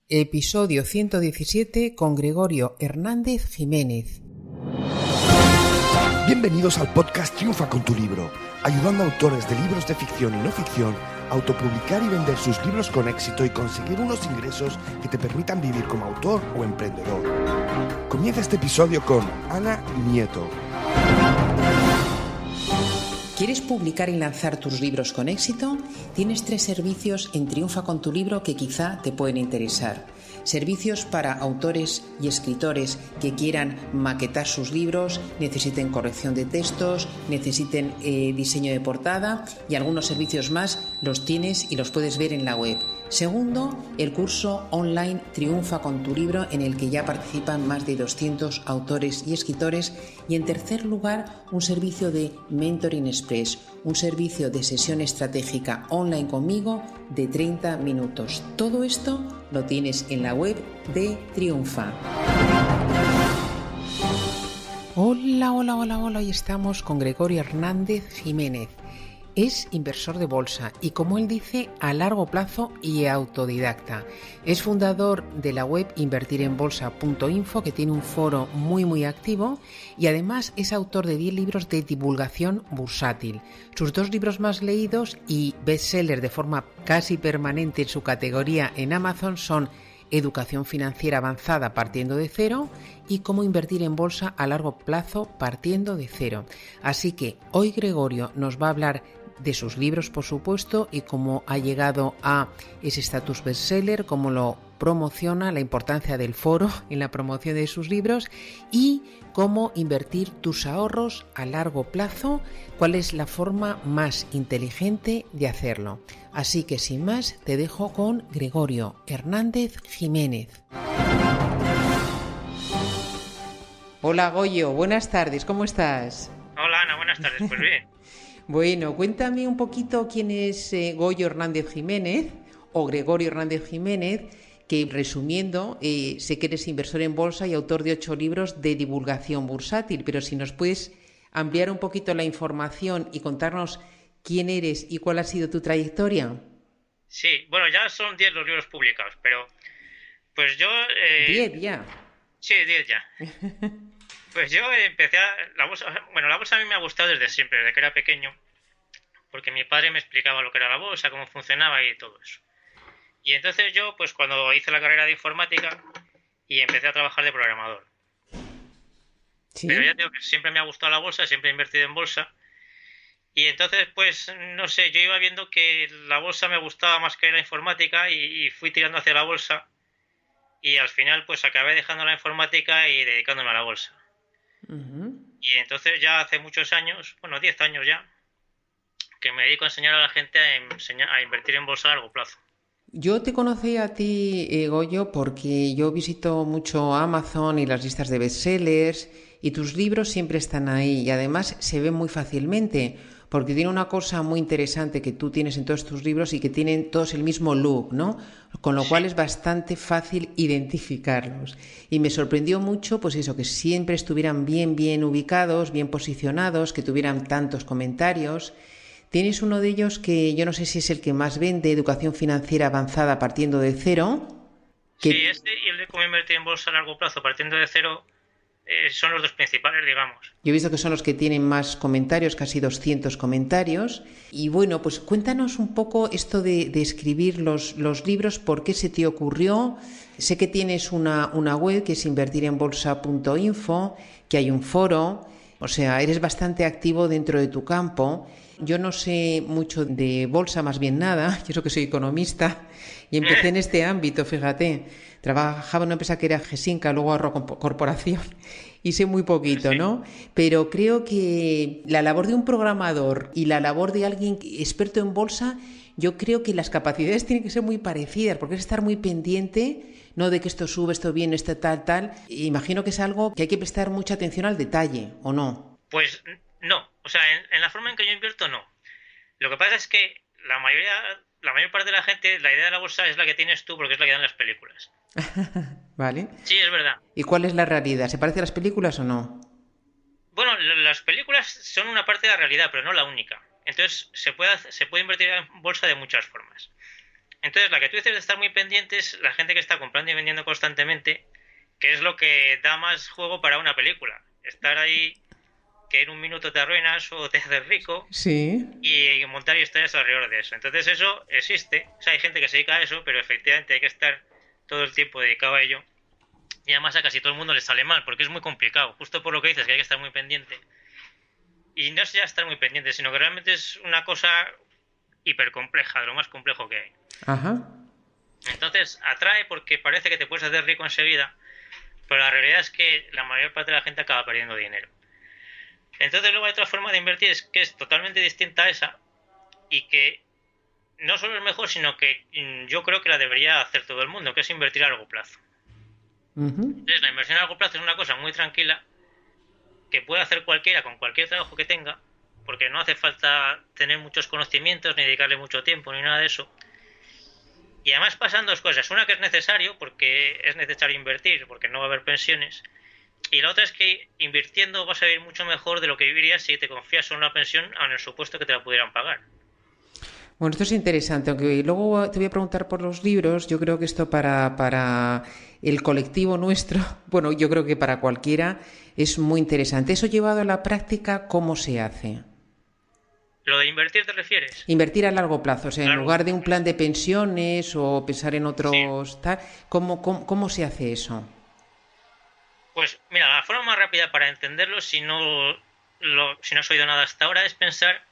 Episodio 117 con Gregorio Hernández Jiménez. Bienvenidos al podcast Triunfa con tu libro, ayudando a autores de libros de ficción y no ficción a autopublicar y vender sus libros con éxito y conseguir unos ingresos que te permitan vivir como autor o emprendedor. Comienza este episodio con Ana Nieto. ¿Quieres publicar y lanzar tus libros con éxito? Tienes 3 servicios en Triunfa con tu libro que quizá te pueden interesar. Servicios para autores y escritores que quieran maquetar sus libros, necesiten corrección de textos, necesiten diseño de portada y algunos servicios más los tienes y los puedes ver en la web. Segundo, el curso online Triunfa con tu libro, en el que ya participan más de 200 autores y escritores. Y en tercer lugar, un servicio de Mentoring Express, un servicio de sesión estratégica online conmigo de 30 minutos. Todo esto lo tienes en la web de Triunfa. Hola, hoy estamos con Gregorio Hernández Jiménez. Es inversor de bolsa y, como él dice, a largo plazo y autodidacta. Es fundador de la web invertirenbolsa.info, que tiene un foro muy activo, y además es autor de 10 libros de divulgación bursátil. Sus 2 libros más leídos y bestseller de forma casi permanente en su categoría en Amazon son Educación financiera avanzada partiendo de cero y Cómo invertir en bolsa a largo plazo partiendo de cero. Así que hoy Gregorio nos va a hablar de sus libros, por supuesto, y cómo ha llegado a ese estatus bestseller, cómo lo promociona, la importancia del foro en la promoción de sus libros y cómo invertir tus ahorros a largo plazo, cuál es la forma más inteligente de hacerlo. Así que sin más, te dejo con Gregorio Hernández Jiménez. Hola Goyo, buenas tardes, ¿cómo estás? Hola Ana, buenas tardes, pues bien. Bueno, cuéntame un poquito quién es Goyo Hernández Jiménez o Gregorio Hernández Jiménez, que resumiendo, sé que eres inversor en bolsa y autor de 8 libros de divulgación bursátil, pero si nos puedes ampliar un poquito la información y contarnos quién eres y cuál ha sido tu trayectoria. Sí, bueno, ya son 10 los libros publicados, pero pues yo... 10 ya. Sí, 10 ya. Pues yo empecé la bolsa a mí me ha gustado desde siempre, desde que era pequeño, porque mi padre me explicaba lo que era la bolsa, cómo funcionaba y todo eso. Y entonces yo, pues cuando hice la carrera de informática y empecé a trabajar de programador. ¿Sí? Pero ya digo que siempre me ha gustado la bolsa, siempre he invertido en bolsa. Y entonces, pues, no sé, yo iba viendo que la bolsa me gustaba más que la informática y fui tirando hacia la bolsa. Y al final, pues, acabé dejando la informática y dedicándome a la bolsa. Y entonces ya hace muchos años, bueno, 10 años ya, que me dedico a enseñar a la gente a invertir en bolsa a largo plazo. Yo te conocí a ti, Goyo, porque yo visito mucho Amazon y las listas de bestsellers y tus libros siempre están ahí y además se ven muy fácilmente, porque tiene una cosa muy interesante que tú tienes en todos tus libros y que tienen todos el mismo look, ¿no? Con lo cual es bastante fácil identificarlos. Y me sorprendió mucho, pues eso, que siempre estuvieran bien ubicados, bien posicionados, que tuvieran tantos comentarios. Tienes uno de ellos que yo no sé si es el que más vende, Educación financiera avanzada partiendo de cero. Sí, este y el de Cómo invertir en bolsa a largo plazo partiendo de cero son los 2 principales, digamos. Yo he visto que son los que tienen más comentarios, casi 200 comentarios. Y bueno, pues cuéntanos un poco esto de escribir los libros, ¿por qué se te ocurrió? Sé que tienes una web que es invertirenbolsa.info, que hay un foro, o sea, eres bastante activo dentro de tu campo. Yo no sé mucho de bolsa, más bien nada, yo creo que soy economista y empecé en este ámbito, fíjate. Trabajaba en una empresa que era Gesinca, luego Ahorro Corporación y sé muy poquito, ¿no? Pero creo que la labor de un programador y la labor de alguien experto en bolsa, yo creo que las capacidades tienen que ser muy parecidas, porque es estar muy pendiente, no de que esto sube, esto viene, esto tal. Imagino que es algo que hay que prestar mucha atención al detalle, ¿o no? Pues no, o sea, en la forma en que yo invierto, no. Lo que pasa es que la mayor parte de la gente, la idea de la bolsa es la que tienes tú, porque es la que dan las películas. Vale. Sí, es verdad. ¿Y cuál es la realidad? ¿Se parece a las películas o no? Bueno, las películas son una parte de la realidad, pero no la única. Entonces, se puede invertir en bolsa de muchas formas. Entonces, la que tú dices de estar muy pendiente es la gente que está comprando y vendiendo constantemente, que es lo que da más juego para una película. Estar ahí, que en un minuto te arruinas o te haces rico, Sí. y montar historias alrededor de eso. Entonces, eso existe. O sea, hay gente que se dedica a eso, pero efectivamente hay que estar todo el tiempo dedicado a ello. Y además a casi todo el mundo le sale mal, porque es muy complicado. Justo por lo que dices, que hay que estar muy pendiente. Y no es ya estar muy pendiente, sino que realmente es una cosa hiper compleja, de lo más complejo que hay. Ajá. Entonces atrae porque parece que te puedes hacer rico enseguida, pero la realidad es que la mayor parte de la gente acaba perdiendo dinero. Entonces luego hay otra forma de invertir que es totalmente distinta a esa y que no solo es mejor, sino que yo creo que la debería hacer todo el mundo, que es invertir a largo plazo. Entonces la inversión a largo plazo es una cosa muy tranquila que puede hacer cualquiera con cualquier trabajo que tenga, porque no hace falta tener muchos conocimientos ni dedicarle mucho tiempo ni nada de eso. Y además pasan dos cosas. Una que es necesario, porque es necesario invertir, porque no va a haber pensiones. Y la otra es que invirtiendo vas a vivir mucho mejor de lo que vivirías si te confías en una pensión en el supuesto que te la pudieran pagar. Bueno, esto es interesante, aunque luego te voy a preguntar por los libros. Yo creo que esto para el colectivo nuestro, bueno, yo creo que para cualquiera es muy interesante. Eso llevado a la práctica, ¿cómo se hace? ¿Lo de invertir te refieres? Invertir a largo plazo, o sea, en Claro. lugar de un plan de pensiones o pensar en Sí. otros tal, ¿cómo se hace eso? Pues mira, la forma más rápida para entenderlo, si no has oído nada hasta ahora, es pensar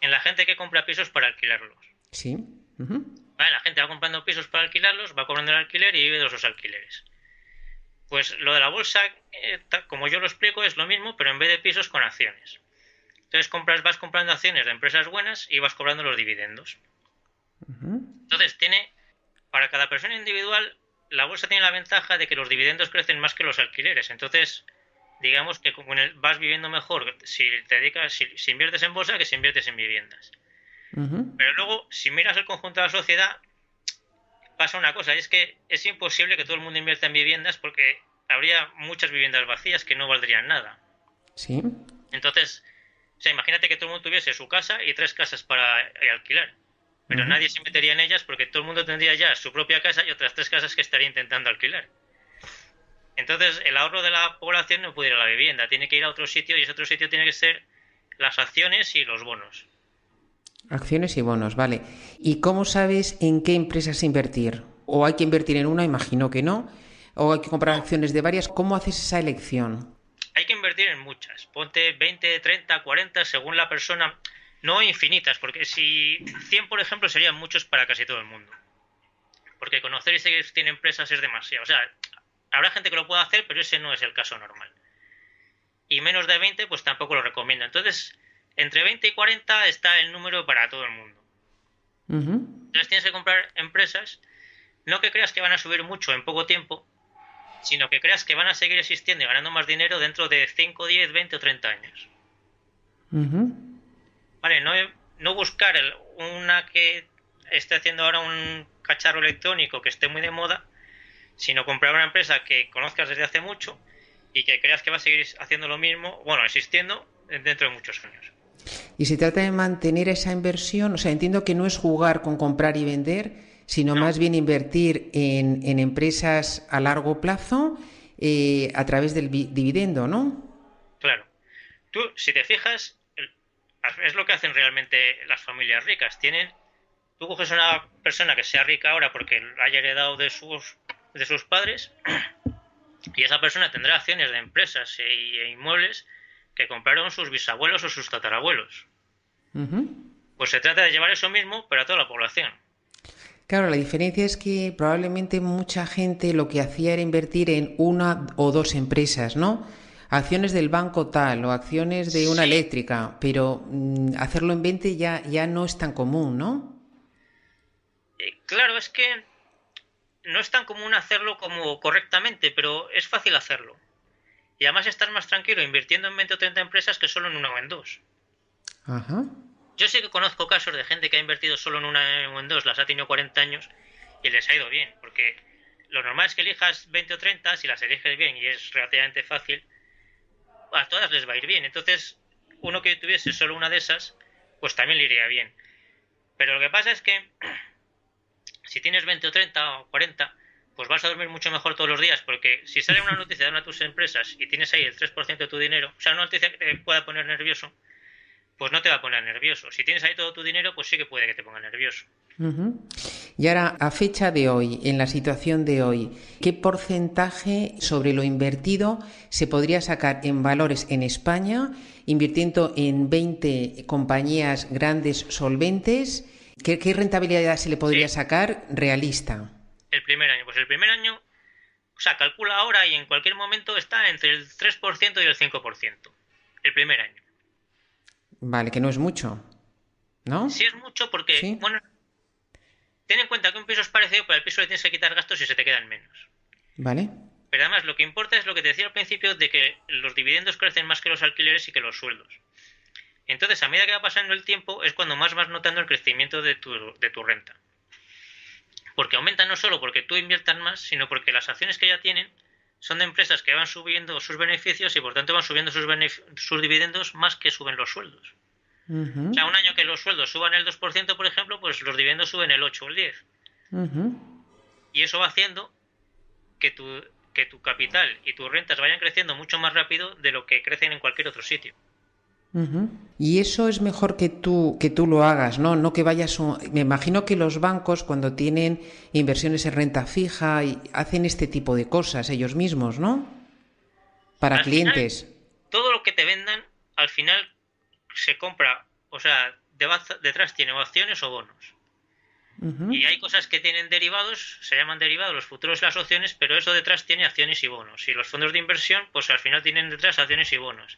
en la gente que compra pisos para alquilarlos. Sí. Ujú. ¿Vale? La gente va comprando pisos para alquilarlos, va cobrando el alquiler y vive de esos alquileres. Pues lo de la bolsa, como yo lo explico, es lo mismo, pero en vez de pisos con acciones. Entonces vas comprando acciones de empresas buenas y vas cobrando los dividendos. Entonces para cada persona individual, la bolsa tiene la ventaja de que los dividendos crecen más que los alquileres. Entonces, digamos que vas viviendo mejor si inviertes en bolsa que si inviertes en viviendas. Pero luego, si miras el conjunto de la sociedad, pasa una cosa, y es que es imposible que todo el mundo invierta en viviendas porque habría muchas viviendas vacías que no valdrían nada. Sí. Entonces, o sea, imagínate que todo el mundo tuviese su casa y 3 casas para alquilar. Pero nadie se metería en ellas porque todo el mundo tendría ya su propia casa y otras 3 casas que estaría intentando alquilar. Entonces, el ahorro de la población no puede ir a la vivienda, tiene que ir a otro sitio y ese otro sitio tiene que ser las acciones y los bonos. Acciones y bonos, vale. ¿Y cómo sabes en qué empresas invertir? ¿O hay que invertir en una? Imagino que no. ¿O hay que comprar acciones de varias? ¿Cómo haces esa elección? Hay que invertir en muchas. Ponte 20, 30, 40 según la persona. No infinitas, porque si 100, por ejemplo, serían muchos para casi todo el mundo. Porque conocer y seguir 100 empresas es demasiado. O sea, habrá gente que lo pueda hacer, pero ese no es el caso normal. Y menos de 20, pues tampoco lo recomiendo. Entonces, entre 20 y 40 está el número para todo el mundo. Entonces tienes que comprar empresas, no que creas que van a subir mucho en poco tiempo, sino que creas que van a seguir existiendo y ganando más dinero dentro de 5, 10, 20 o 30 años. Vale, no buscar una que esté haciendo ahora un cacharro electrónico que esté muy de moda, sino comprar una empresa que conozcas desde hace mucho y que creas que va a seguir haciendo lo mismo, bueno, existiendo dentro de muchos años. Y se trata de mantener esa inversión, o sea, entiendo que no es jugar con comprar y vender, sino No. más bien invertir en empresas a largo plazo a través del dividendo, ¿no? Claro. Tú, si te fijas, es lo que hacen realmente las familias ricas. Tú coges a una persona que sea rica ahora porque la haya heredado de sus padres y esa persona tendrá acciones de empresas e inmuebles que compraron sus bisabuelos o sus tatarabuelos. Pues se trata de llevar eso mismo, pero a toda la población. Claro, la diferencia es que probablemente mucha gente lo que hacía era invertir en una o dos empresas, ¿no? Acciones del banco tal o acciones de una eléctrica, pero hacerlo en 20 ya no es tan común, ¿no? Claro, es que no es tan común hacerlo como correctamente, pero es fácil hacerlo. Y además estás más tranquilo invirtiendo en 20 o 30 empresas que solo en una o en dos. Ajá. Yo sí que conozco casos de gente que ha invertido solo en una o en dos, las ha tenido 40 años y les ha ido bien, porque lo normal es que elijas 20 o 30, si las eliges bien y es relativamente fácil, a todas les va a ir bien. Entonces, uno que tuviese solo una de esas, pues también le iría bien. Pero lo que pasa es que Si tienes 20 o 30 o 40, pues vas a dormir mucho mejor todos los días, porque si sale una noticia de una de tus empresas y tienes ahí el 3% de tu dinero, o sea, una noticia que te pueda poner nervioso, pues no te va a poner nervioso. Si tienes ahí todo tu dinero, pues sí que puede que te ponga nervioso. Ujú. Y ahora, a fecha de hoy, en la situación de hoy, ¿qué porcentaje sobre lo invertido se podría sacar en valores en España, invirtiendo en 20 compañías grandes solventes? ¿Qué rentabilidad se le podría Sí, sacar realista? el primer año. Pues el primer año, o sea, calcula ahora y en cualquier momento está entre el 3% y el 5%. El primer año. Vale, que no es mucho, Sí ¿no? es mucho porque, Sí, bueno, ten en cuenta que un piso es parecido, pero al piso le tienes que quitar gastos y se te quedan menos. vale. Pero además lo que importa es lo que te decía al principio de que los dividendos crecen más que los alquileres y que los sueldos. Entonces, a medida que va pasando el tiempo, es cuando más vas notando el crecimiento de tu renta. Porque aumenta no solo porque tú inviertas más, sino porque las acciones que ya tienen son de empresas que van subiendo sus beneficios y por tanto van subiendo sus dividendos más que suben los sueldos. O Ujú, sea, un año que los sueldos suban el 2%, por ejemplo, pues los dividendos suben el 8 o el 10. ujú. Y eso va haciendo que tu capital y tus rentas vayan creciendo mucho más rápido de lo que crecen en cualquier otro sitio. Ujú. Y eso es mejor que tú lo hagas, ¿no? No que vayas. Me imagino que los bancos, cuando tienen inversiones en renta fija, hacen este tipo de cosas ellos mismos, ¿no? Para Al final, clientes. todo lo que te vendan, al final se compra, o sea, detrás tiene o acciones o bonos. Ujú, Y hay cosas que tienen derivados, se llaman derivados los futuros y las opciones, pero eso detrás tiene acciones y bonos. Y los fondos de inversión, pues al final tienen detrás acciones y bonos.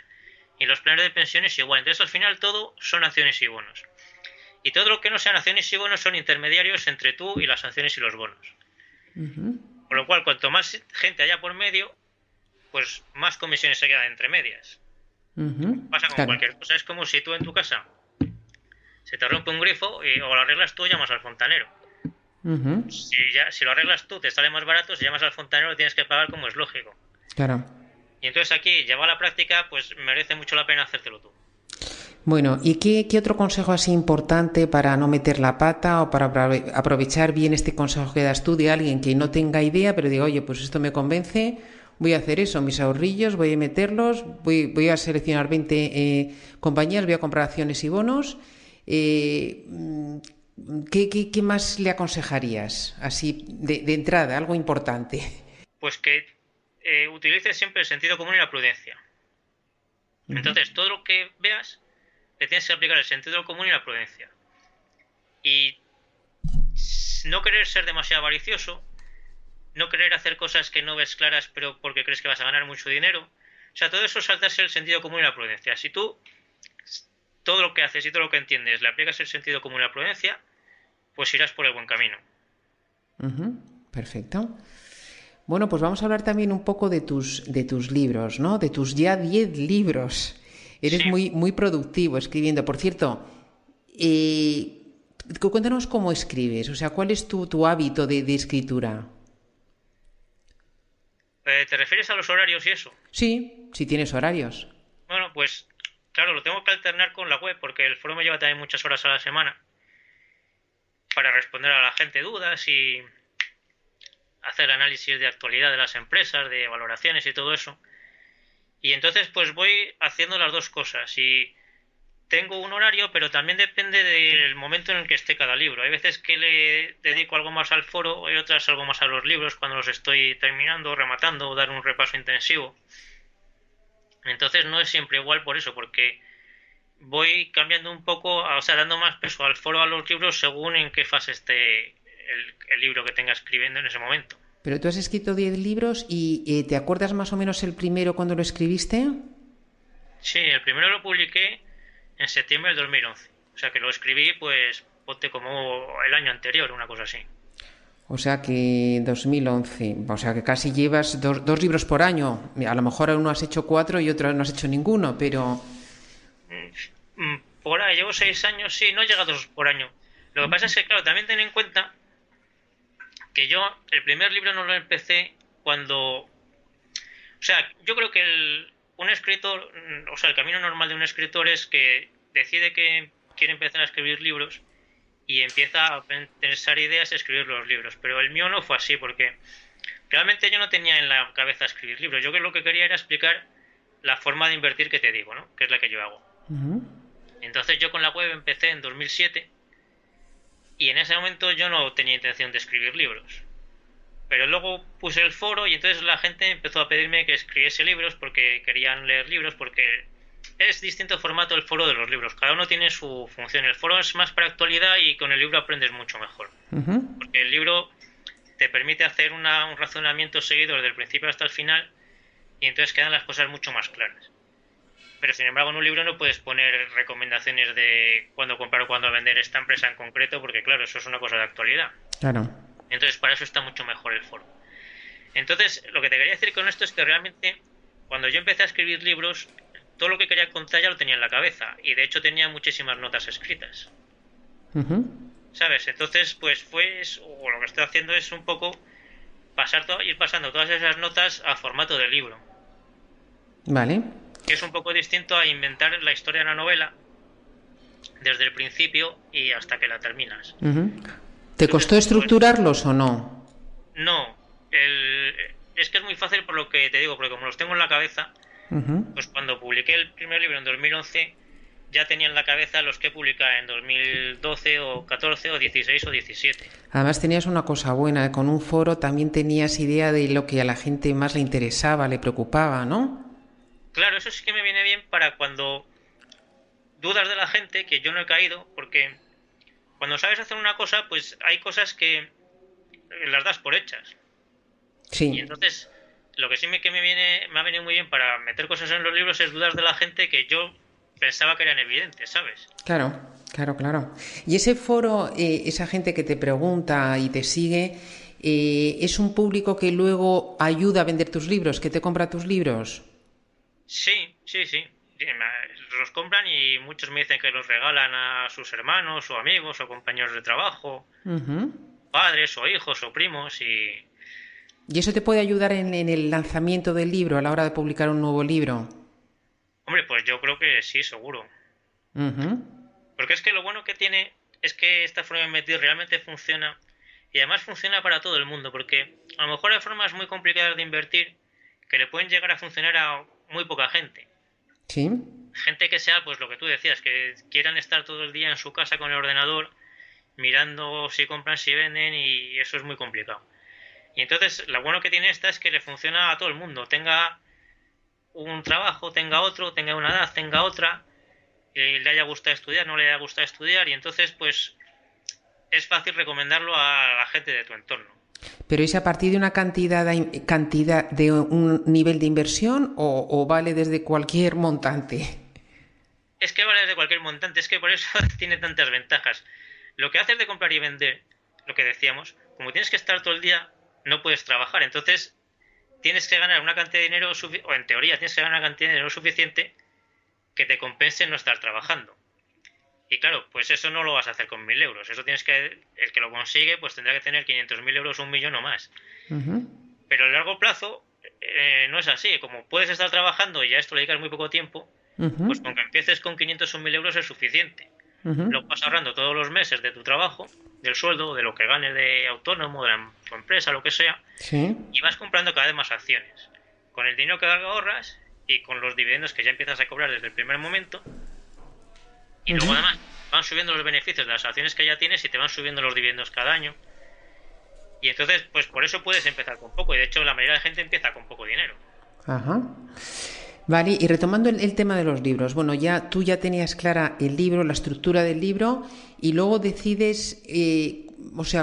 Y los planes de pensiones igual. Entonces al final todo son acciones y bonos. Y todo lo que no sean acciones y bonos son intermediarios entre tú y las acciones y los bonos. ujú, Con lo cual, cuanto más gente haya por medio, pues más comisiones se quedan entre medias. ujú. Pasa con Claro. cualquier cosa. Es como si tú en tu casa se te rompe un grifo y, o lo arreglas tú, llamas al fontanero. Ujú, Si lo arreglas tú, te sale más barato. Si llamas al fontanero, lo tienes que pagar, como es lógico. claro. Y entonces aquí, llevar a la práctica, pues merece mucho la pena hacértelo tú. Bueno, ¿y qué otro consejo así importante para no meter la pata o para aprovechar bien este consejo que das tú de alguien que no tenga idea, pero diga, oye, pues esto me convence, voy a hacer eso, mis ahorrillos, voy a meterlos, voy a seleccionar 20 compañías, voy a comprar acciones y bonos? ¿Qué más le aconsejarías así de entrada, algo importante? Pues que utilices siempre el sentido común y la prudencia. Ujú, Entonces, todo lo que veas, le tienes que aplicar el sentido común y la prudencia. Y no querer ser demasiado avaricioso, no querer hacer cosas que no ves claras, pero porque crees que vas a ganar mucho dinero. O sea, todo eso es saltarse el sentido común y la prudencia. Si tú todo lo que haces y todo lo que entiendes le aplicas el sentido común y la prudencia, pues irás por el buen camino. ujú, perfecto. Bueno, pues vamos a hablar también un poco de tus libros, ¿no? De tus ya 10 libros. Eres Sí, muy productivo escribiendo. Por cierto, cuéntanos cómo escribes, o sea, ¿cuál es tu hábito de escritura? ¿te refieres a los horarios y eso? Sí, si tienes horarios. Bueno, pues claro, lo tengo que alternar con la web porque el foro me lleva también muchas horas a la semana para responder a la gente dudas y hacer análisis de actualidad de las empresas, de valoraciones y todo eso. Y entonces pues voy haciendo las dos cosas y tengo un horario, pero también depende del momento en el que esté cada libro. Hay veces que le dedico algo más al foro, hay otras algo más a los libros cuando los estoy terminando, rematando o dar un repaso intensivo. Entonces no es siempre igual por eso, porque voy cambiando un poco, o sea, dando más peso al foro, a los libros, según en qué fase esté el libro que tenga escribiendo en ese momento. Pero tú has escrito 10 libros y ¿te acuerdas más o menos el primero cuando lo escribiste? Sí, el primero lo publiqué en septiembre del 2011. O sea que lo escribí, pues, ponte como el año anterior, una cosa así. O sea que 2011, o sea que casi llevas dos libros por año. A lo mejor uno has hecho 4 y otro no has hecho ninguno, pero... Por ahí, llevo 6 años, sí, no llega a 2 por año. Lo que pasa es que, claro, también ten en cuenta que yo el primer libro no lo empecé cuando... O sea, yo creo que un escritor, o sea, el camino normal de un escritor es que decide que quiere empezar a escribir libros y empieza a pensar ideas y escribir los libros. Pero el mío no fue así, porque realmente yo no tenía en la cabeza escribir libros. Yo lo que quería era explicar la forma de invertir que te digo, ¿no? Que es la que yo hago. Entonces yo con la web empecé en 2007 y en ese momento yo no tenía intención de escribir libros. Pero luego puse el foro y entonces la gente empezó a pedirme que escribiese libros porque querían leer libros, porque es distinto formato el foro de los libros. Cada uno tiene su función. El foro es más para actualidad y con el libro aprendes mucho mejor. Porque el libro te permite hacer un razonamiento seguido desde el principio hasta el final y entonces quedan las cosas mucho más claras. Pero sin embargo en un libro no puedes poner recomendaciones de cuándo comprar o cuándo vender esta empresa en concreto, porque claro, eso es una cosa de actualidad. Claro. Entonces para eso está mucho mejor el foro. Entonces lo que te quería decir con esto es que realmente cuando yo empecé a escribir libros, todo lo que quería contar ya lo tenía en la cabeza y de hecho tenía muchísimas notas escritas. ¿Sabes? Entonces pues o lo que estoy haciendo es un poco ir pasando todas esas notas a formato de libro. Vale. Que es un poco distinto a inventar la historia de la novela desde el principio y hasta que la terminas. ¿Te costó estructurarlos o no? No. Es que es muy fácil por lo que te digo, porque como los tengo en la cabeza, pues cuando publiqué el primer libro en 2011 ya tenía en la cabeza los que publicaba en 2012 o 14 o 16 o 17. Además tenías una cosa buena, con un foro también tenías idea de lo que a la gente más le interesaba, le preocupaba, ¿no? Claro, eso sí que me viene bien para cuando dudas de la gente, que yo no he caído, porque cuando sabes hacer una cosa, pues hay cosas que las das por hechas. Sí. Y entonces, lo que sí me ha venido muy bien para meter cosas en los libros es dudas de la gente que yo pensaba que eran evidentes, ¿sabes? Claro. Y ese foro, esa gente que te pregunta y te sigue, ¿es un público que luego ayuda a vender tus libros, que te compra tus libros? Sí. Los compran y muchos me dicen que los regalan a sus hermanos o amigos o compañeros de trabajo, padres o hijos o primos y... ¿Y eso te puede ayudar en el lanzamiento del libro, a la hora de publicar un nuevo libro? Hombre, pues yo creo que sí, seguro. Porque es que lo bueno que tiene es que esta forma de invertir realmente funciona y además funciona para todo el mundo, porque a lo mejor hay formas muy complicadas de invertir que le pueden llegar a funcionar a muy poca gente. Sí. Gente que sea, pues lo que tú decías, que quieran estar todo el día en su casa con el ordenador mirando si compran, si venden, y eso es muy complicado. Y entonces lo bueno que tiene esta es que le funciona a todo el mundo, tenga un trabajo, tenga otro, tenga una edad, tenga otra, le haya gustado estudiar, no le haya gustado estudiar, y entonces pues es fácil recomendarlo a la gente de tu entorno. ¿Pero es a partir de una cantidad de un nivel de inversión o vale desde cualquier montante? Es que vale desde cualquier montante, es que por eso tiene tantas ventajas. Lo que haces de comprar y vender, lo que decíamos, como tienes que estar todo el día, no puedes trabajar, entonces tienes que ganar una cantidad de dinero, o en teoría tienes que ganar una cantidad de dinero suficiente que te compense no estar trabajando. Y claro, pues eso no lo vas a hacer con 1.000 euros. Eso el que lo consigue, pues tendrá que tener 500.000 euros, 1.000.000 o más. Pero a largo plazo no es así. Como puedes estar trabajando y a esto le dedicas muy poco tiempo, pues con que empieces con 500 o 1.000 euros es suficiente. Luego vas ahorrando todos los meses de tu trabajo, del sueldo, de lo que ganes de autónomo, de tu empresa, lo que sea, ¿Sí? Y vas comprando cada vez más acciones. Con el dinero que ahorras y con los dividendos que ya empiezas a cobrar desde el primer momento. Y luego además van subiendo los beneficios de las acciones que ya tienes y te van subiendo los dividendos cada año. Y entonces, pues por eso puedes empezar con poco. Y de hecho, la mayoría de gente empieza con poco dinero. Ajá. Vale, y retomando el tema de los libros. Bueno, tú ya tenías clara el libro, la estructura del libro, y luego decides,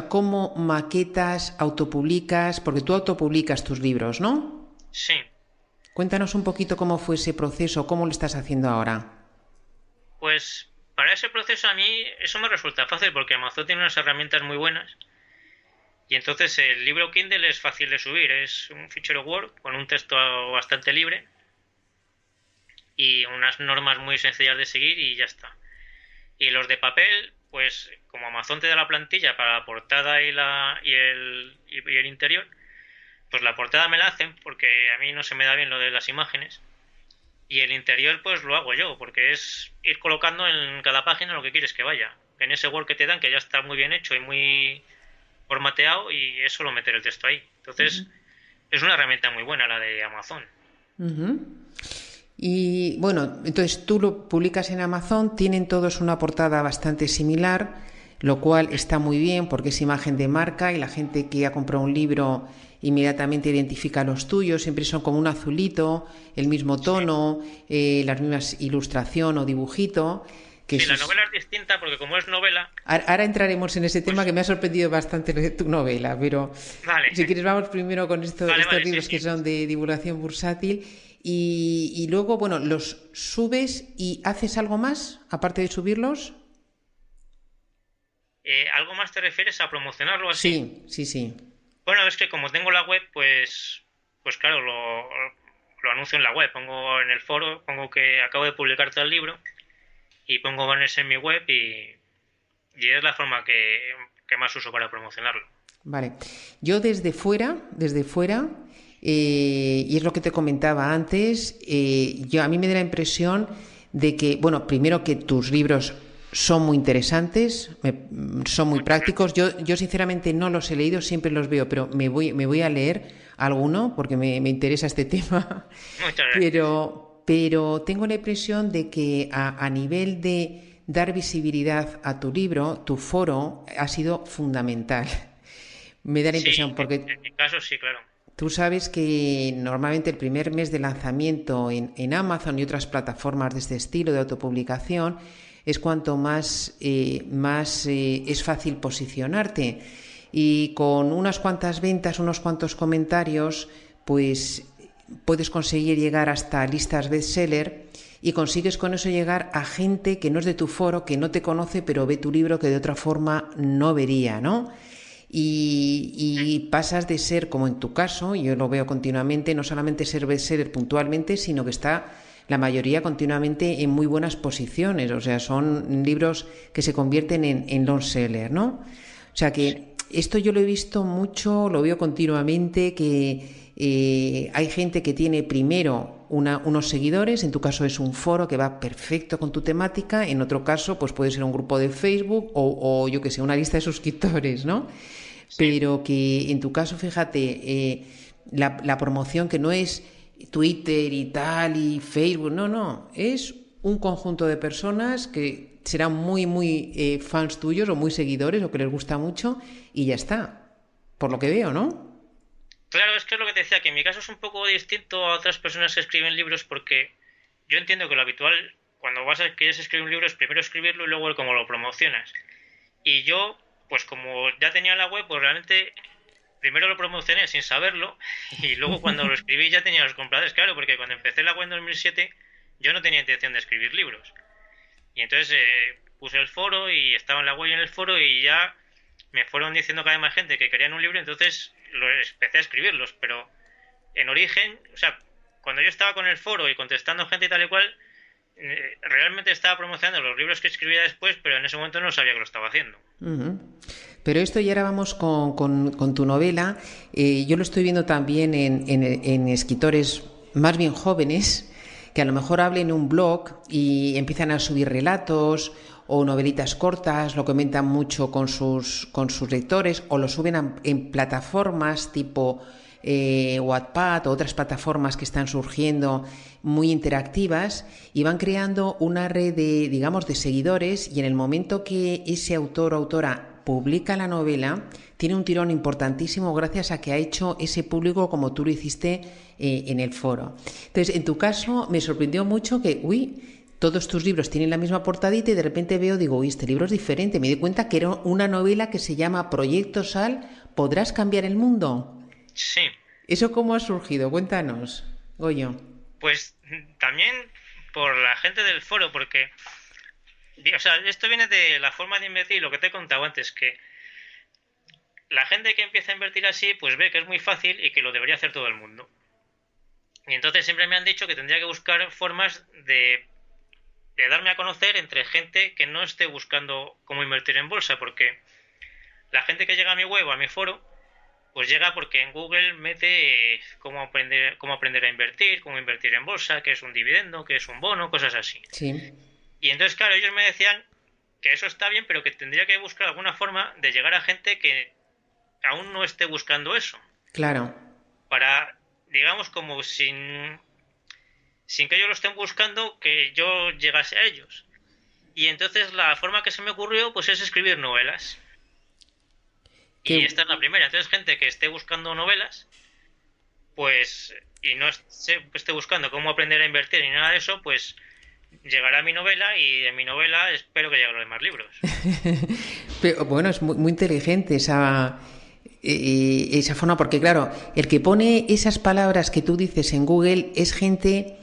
cómo maquetas, autopublicas, porque tú autopublicas tus libros, ¿no? Sí. Cuéntanos un poquito cómo fue ese proceso, cómo lo estás haciendo ahora. Pues para ese proceso a mí eso me resulta fácil porque Amazon tiene unas herramientas muy buenas y entonces el libro Kindle es fácil de subir, es un fichero Word con un texto bastante libre y unas normas muy sencillas de seguir y ya está. Y los de papel, pues como Amazon te da la plantilla para la portada y el interior, pues la portada me la hacen porque a mí no se me da bien lo de las imágenes. Y el interior pues lo hago yo, porque es ir colocando en cada página lo que quieres que vaya. en ese Word que te dan, que ya está muy bien hecho y muy formateado, y es solo meter el texto ahí. Entonces, es una herramienta muy buena la de Amazon. Y bueno, entonces tú lo publicas en Amazon, tienen todos una portada bastante similar, lo cual está muy bien porque es imagen de marca y la gente que ha comprado un libro inmediatamente identifica los tuyos, siempre son como un azulito, el mismo tono, las mismas ilustración o dibujito. Que Sí, la es... novela es distinta porque como es novela... Ahora entraremos en ese tema que me ha sorprendido bastante de tu novela, pero Vale. si quieres vamos primero con estos libros sí, que son de divulgación bursátil y luego, bueno, los subes y haces algo más aparte de subirlos. ¿Algo más te refieres a promocionarlo así? Sí. Bueno, es que como tengo la web, pues claro, lo anuncio en la web. Pongo en el foro, pongo que acabo de publicar tal libro y pongo banners en mi web y es la forma que más uso para promocionarlo. Vale. Yo desde fuera, y es lo que te comentaba antes, a mí me da la impresión de que, bueno, primero que tus libros son muy interesantes, son muy prácticos. Yo sinceramente no los he leído, siempre los veo, pero me voy a leer alguno porque me interesa este tema. Muchas gracias. Pero tengo la impresión de que a nivel de dar visibilidad a tu libro, tu foro ha sido fundamental. Me da la impresión Sí, porque en mi caso sí, claro. tú sabes que normalmente el primer mes de lanzamiento en Amazon y otras plataformas de este estilo de autopublicación es cuanto más es fácil posicionarte. Y con unas cuantas ventas, unos cuantos comentarios, pues puedes conseguir llegar hasta listas bestseller y consigues con eso llegar a gente que no es de tu foro, que no te conoce, pero ve tu libro que de otra forma no vería, ¿no? Y pasas de ser, como en tu caso, yo lo veo continuamente, no solamente ser bestseller puntualmente, sino que está la mayoría continuamente en muy buenas posiciones, o sea, son libros que se convierten en long seller, ¿no? O sea que esto yo lo he visto mucho, lo veo continuamente, que hay gente que tiene primero unos seguidores, en tu caso es un foro que va perfecto con tu temática, en otro caso pues puede ser un grupo de Facebook o yo que sé, una lista de suscriptores, ¿no? Sí. Pero que en tu caso, fíjate, la promoción que no es Twitter y tal y Facebook, no, es un conjunto de personas que serán muy fans tuyos o muy seguidores o que les gusta mucho y ya está, por lo que veo, ¿no? Claro, es que es lo que te decía, que en mi caso es un poco distinto a otras personas que escriben libros porque yo entiendo que lo habitual cuando quieres escribir un libro es primero escribirlo y luego el cómo lo promocionas. Y yo, pues como ya tenía la web, pues realmente primero lo promocioné sin saberlo y luego cuando lo escribí ya tenía los compradores, claro, porque cuando empecé la web en 2007 yo no tenía intención de escribir libros. Y entonces puse el foro y estaba en la web y en el foro y ya me fueron diciendo cada vez más gente que querían un libro, entonces empecé a escribirlos, pero en origen, o sea, cuando yo estaba con el foro y contestando gente y tal y cual, realmente estaba promocionando los libros que escribía después, pero en ese momento no sabía que lo estaba haciendo. Pero esto ya ahora vamos con tu novela. Yo lo estoy viendo también en escritores más bien jóvenes que a lo mejor hablen en un blog y empiezan a subir relatos o novelitas cortas, lo comentan mucho con sus lectores o lo suben en plataformas tipo Wattpad o otras plataformas que están surgiendo muy interactivas y van creando una red de, digamos, de seguidores y en el momento que ese autor o autora publica la novela tiene un tirón importantísimo gracias a que ha hecho ese público como tú lo hiciste en el foro. Entonces, en tu caso me sorprendió mucho que, todos tus libros tienen la misma portadita y de repente digo, este libro es diferente. Me di cuenta que era una novela que se llama Proyecto Sal, ¿podrás cambiar el mundo? Sí. ¿Eso cómo ha surgido? Cuéntanos, Goyo. Pues también por la gente del foro, porque, o sea, esto viene de la forma de invertir, lo que te he contado antes, que la gente que empieza a invertir así, pues ve que es muy fácil y que lo debería hacer todo el mundo. Y entonces siempre me han dicho que tendría que buscar formas de darme a conocer entre gente que no esté buscando cómo invertir en bolsa, porque la gente que llega a mi web o a mi foro, pues llega porque en Google mete cómo aprender a invertir, cómo invertir en bolsa, qué es un dividendo, qué es un bono, cosas así. Sí. Y entonces, claro, ellos me decían que eso está bien, pero que tendría que buscar alguna forma de llegar a gente que aún no esté buscando eso. Claro. Para, digamos, como sin que ellos lo estén buscando, que yo llegase a ellos. Y entonces la forma que se me ocurrió, pues es escribir novelas. Y Qué, esta es la primera. Entonces, gente que esté buscando novelas, pues, y no esté buscando cómo aprender a invertir ni nada de eso, pues llegará a mi novela y de mi novela espero que lleguen los demás libros. pero, bueno, es muy, muy inteligente esa forma, porque claro, el que pone esas palabras que tú dices en Google es gente,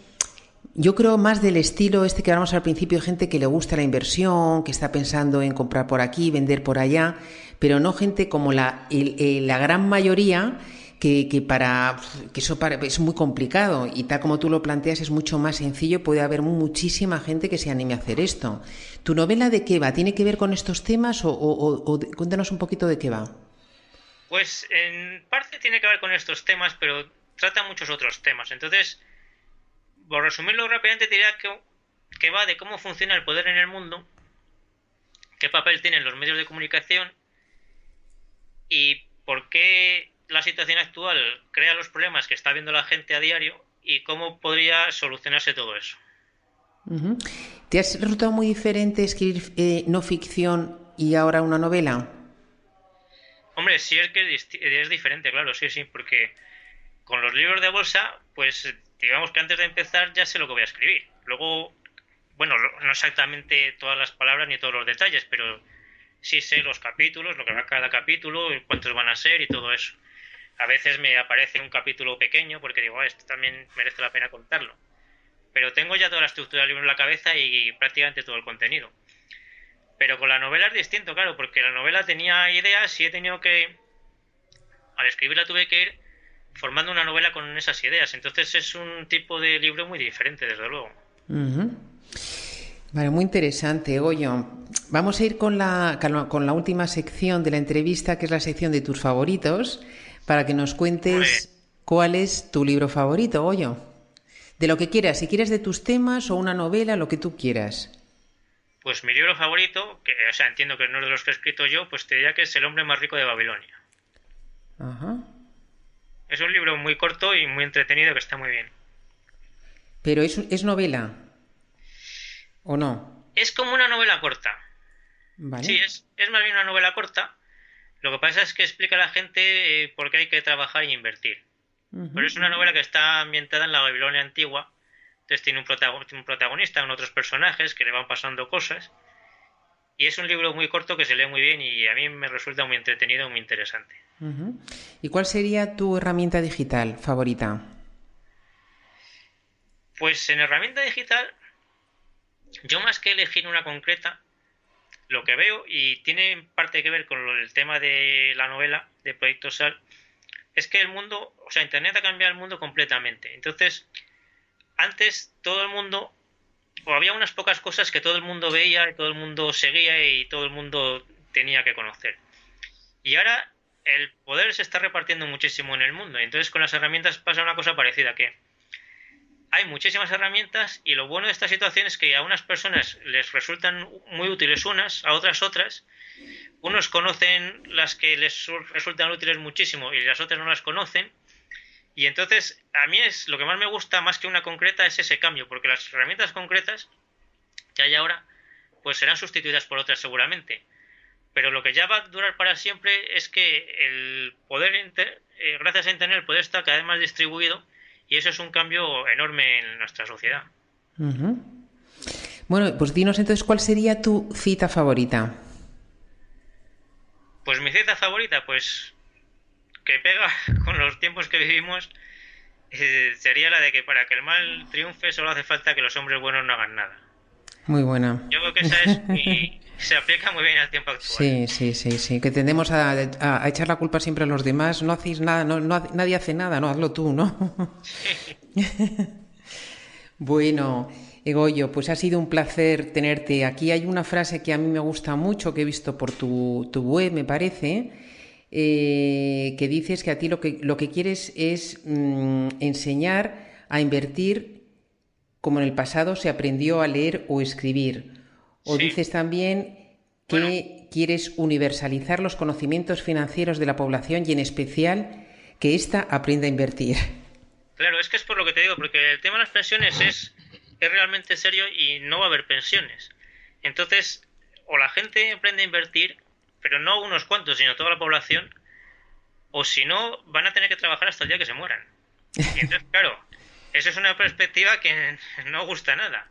yo creo más del estilo este que hablamos al principio, gente que le gusta la inversión, que está pensando en comprar por aquí, vender por allá, pero no gente como la gran mayoría que eso es muy complicado y tal como tú lo planteas es mucho más sencillo, puede haber muchísima gente que se anime a hacer esto. ¿Tu novela de qué va? ¿Tiene que ver con estos temas o cuéntanos un poquito de qué va? Pues en parte tiene que ver con estos temas, pero trata muchos otros temas. Entonces, por resumirlo rápidamente, te diría que va de cómo funciona el poder en el mundo, qué papel tienen los medios de comunicación y por qué la situación actual crea los problemas que está viendo la gente a diario y cómo podría solucionarse todo eso. Uh-huh. ¿Te has resultado muy diferente escribir no ficción y ahora una novela? Hombre, sí es que es diferente, claro, sí, sí, porque con los libros de bolsa, pues digamos que antes de empezar ya sé lo que voy a escribir. Luego, bueno, no exactamente todas las palabras ni todos los detalles, pero sí sé los capítulos, lo que va cada capítulo, cuántos van a ser y todo eso. A veces me aparece un capítulo pequeño porque digo, esto también merece la pena contarlo. Pero tengo ya toda la estructura del libro en la cabeza y prácticamente todo el contenido. Pero con la novela es distinto, claro, porque la novela tenía ideas y he tenido que, al escribirla tuve que ir formando una novela con esas ideas. Entonces es un tipo de libro muy diferente, desde luego. Uh-huh. Vale, muy interesante, Goyo. Vamos a ir con la última sección de la entrevista, que es la sección de tus favoritos, para que nos Hombre, cuentes cuál es tu libro favorito, Goyo. De lo que quieras, si quieres de tus temas o una novela, lo que tú quieras. pues mi libro favorito, que o sea, entiendo que no es de los que he escrito yo, pues te diría que es El hombre más rico de Babilonia. Ajá. Es un libro muy corto y muy entretenido que está muy bien. Pero es novela, ¿o no? Es como una novela corta. Vale. Sí, es más bien una novela corta. Lo que pasa es que explica a la gente por qué hay que trabajar y invertir. Pero Uh-huh. es una novela que está ambientada en la Babilonia antigua. Entonces tiene un protagonista, con otros personajes que le van pasando cosas. Y es un libro muy corto que se lee muy bien y a mí me resulta muy entretenido y muy interesante. Uh-huh. ¿Y cuál sería tu herramienta digital favorita? Pues en herramienta digital, yo más que elegir una concreta, lo que veo, y tiene en parte que ver con el tema de la novela de Proyecto Sal, es que el mundo, o sea, Internet ha cambiado el mundo completamente. Entonces, antes todo el mundo, o había unas pocas cosas que todo el mundo veía y todo el mundo seguía y todo el mundo tenía que conocer. Y ahora el poder se está repartiendo muchísimo en el mundo. Y entonces con las herramientas pasa una cosa parecida, que hay muchísimas herramientas y lo bueno de esta situación es que a unas personas les resultan muy útiles unas, a otras. Unos conocen las que les resultan útiles muchísimo y las otras no las conocen. Y entonces a mí es lo que más me gusta, más que una concreta, es ese cambio, porque las herramientas concretas que hay ahora pues serán sustituidas por otras seguramente. Pero lo que ya va a durar para siempre es que el poder, gracias a Internet, el poder está cada vez más distribuido y eso es un cambio enorme en nuestra sociedad. Uh-huh. Bueno, pues dinos entonces cuál sería tu cita favorita. Pues mi cita favorita, pues que pega con los tiempos que vivimos, sería la de que para que el mal triunfe solo hace falta que los hombres buenos no hagan nada. Muy buena. Yo creo que esa se aplica muy bien al tiempo actual. Sí, sí, sí, sí. Que tendemos a echar la culpa siempre a los demás. No hacéis nada, nadie hace nada, no, hazlo tú, ¿no? Bueno, Egoyo, pues ha sido un placer tenerte. Aquí hay una frase que a mí me gusta mucho, que he visto por tu web, me parece, que dices que a ti lo que quieres es enseñar a invertir como en el pasado se aprendió a leer o escribir. O Sí, dices también que quieres universalizar los conocimientos financieros de la población y en especial que ésta aprenda a invertir. Claro, es que es por lo que te digo, porque el tema de las pensiones es realmente serio y no va a haber pensiones. Entonces, o la gente aprende a invertir, pero no unos cuantos, sino toda la población, o si no, van a tener que trabajar hasta el día que se mueran. Y entonces, claro, eso es una perspectiva que no gusta nada.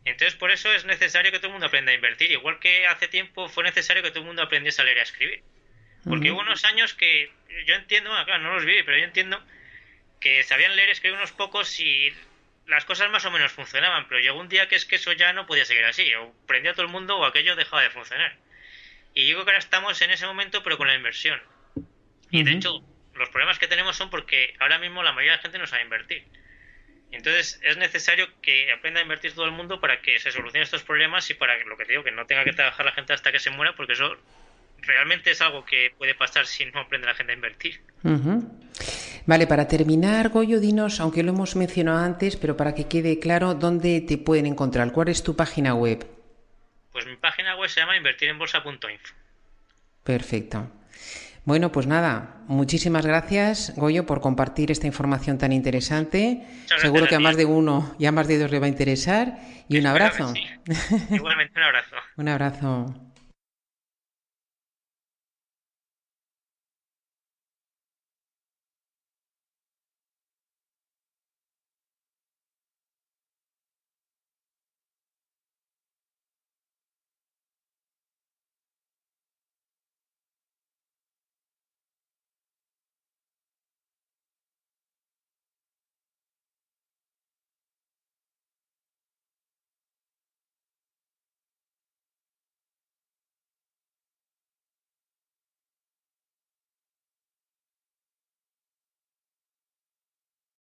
Entonces, por eso es necesario que todo el mundo aprenda a invertir. Igual que hace tiempo fue necesario que todo el mundo aprendiese a leer y a escribir. Porque hubo unos años que yo entiendo, claro, no los viví, pero yo entiendo que sabían leer y escribir unos pocos y las cosas más o menos funcionaban. Pero llegó un día que es que eso ya no podía seguir así. O prendía todo el mundo o aquello dejaba de funcionar. Y yo creo que ahora estamos en ese momento, pero con la inversión. Y de hecho, los problemas que tenemos son porque ahora mismo la mayoría de la gente no sabe invertir. Entonces es necesario que aprenda a invertir todo el mundo para que se solucionen estos problemas y para que, lo que te digo, que no tenga que trabajar la gente hasta que se muera, porque eso realmente es algo que puede pasar si no aprende la gente a invertir. Vale, para terminar, Goyo, dinos, aunque lo hemos mencionado antes, pero para que quede claro, ¿dónde te pueden encontrar? ¿Cuál es tu página web? Pues mi página web se llama invertirenbolsa.info. Perfecto. Bueno, pues nada, muchísimas gracias, Goyo, por compartir esta información tan interesante. Seguro que a más de uno y a más de dos le va a interesar. Y un abrazo. Sí. Igualmente, un abrazo. Un abrazo.